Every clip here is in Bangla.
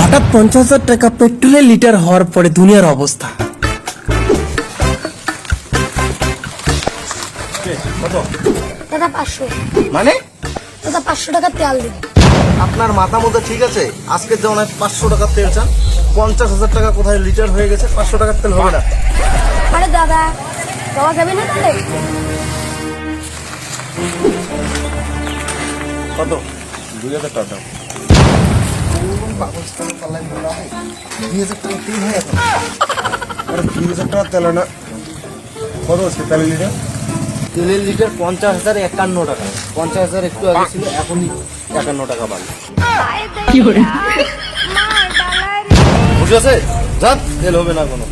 হঠাৎ 50,000 টাকা পেট্রোলের লিটার হওয়ার পরে দুনিয়ার অবস্থা। দাদা 500। মানে দাদা 500 টাকা তেল দিন। আপনার মাথা মতো ঠিক আছে? আজকের জমানায় 500 টাকার তেল চান? 50,000 টাকা কোথায় লিটার হয়ে গেছে? 500 টাকার তেল হবে না। আরে দাদা দেওয়া যাবে না তাহলে? কত? 2,000 টাকা। 2,000 টাকা তেল হয় এখন? আরে 2,000 টাকা তেল না, কত আছে তেলের লিটার? তেলের লিটার 50,051 টাকা। 50,000 একটু আগে ছিল, এখনই 51 টাকা বাড়লো। বুঝে আছে? যান, তেল হবে না কোনো।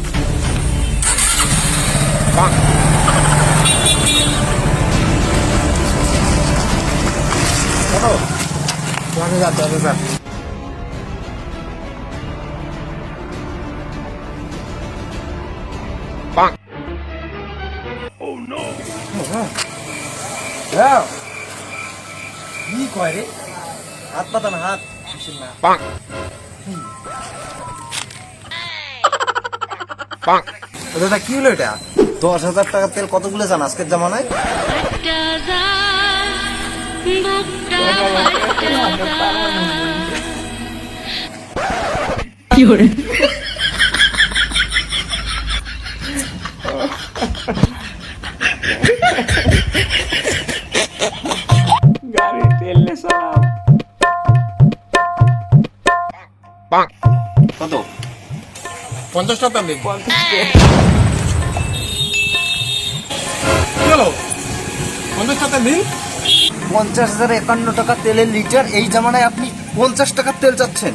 কত? 10,000। কি কয় রে? হাত পাতান, হাত। দাদা কি হলো এটা? 10,000 টাকার তেল কতগুলো চান আজকের জামানায়? কত? 50 টাকা দিন। 50 টাকা দিন। 50,051 টাকা তেলের লিটার, এই জামানায় আপনি 50 টাকার তেল চাচ্ছেন?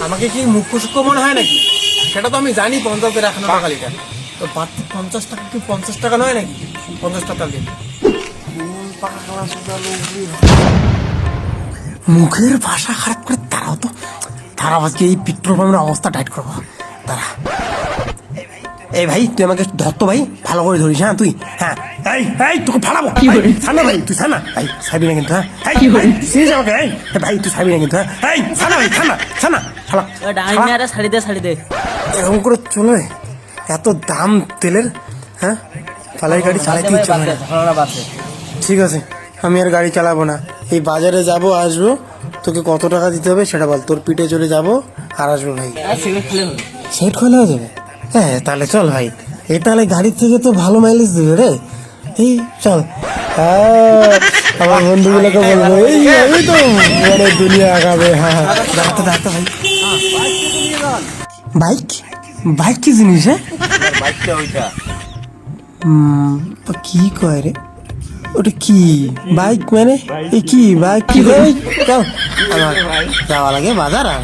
আমাকে কি মুখ্য সূক্ষ্ম মনে হয় নাকি? সেটা তো আমি জানি 50,051 টাকা লিটার। তো বাড়তি 50 টাকা কি 50 টাকা নয় নাকি? 50 টাকা দিন। মুখের ভাষা খারাপ করে তারা আজকে এই পেট্রোল পাম্পের অবস্থা টাইট করবো তারা। এই ভাই তুই আমাকে ধরতো ভাই, ভালো করে ধরিস। হ্যাঁ তুই, হ্যাঁ এই তোকে ফাড়াবো। ছানা ভাই, তুই ছানা ভাই, ছাড়বি না কিন্তু। হ্যাঁ চিনিস আমাকে? ভাই তুই ছাড়বি না কিন্তু। হ্যাঁ ছানা ভাই, ছানা ছাড়ি দে। এরকম করে চলে? এত দাম তেলের? হ্যাঁ ফালাই গাড়ি চালাতে ইচ্ছে হয় না। ঠিক আছে, আমি আর গাড়ি চালাবো না। এই বাজারে যাব, আসবো, তোকে কত টাকা দিতে হবে সেটা বল। তোর পিঠে চলে যাবো আর আসবো ভাই। সেট খোলা হয়ে যাবে? হ্যাঁ তাহলে চল ভাই। এই তাহলে গাড়ির থেকে তো ভালো মাইলেজ দেবে রে। এই চল। আমার বন্ধুগুলোকে বলবো এই তো বড় দুনিয়া আগাবে। হ্যাঁ দাঁড়াতে ভাই। বাইক কি জিনিস? হ্যাঁ বাইকটা ওইটা। কি কয় রে ওটা? কি বাইক মানে? এই কি বাইক? কি চল আমার যাওয়া লাগে বাজার। আর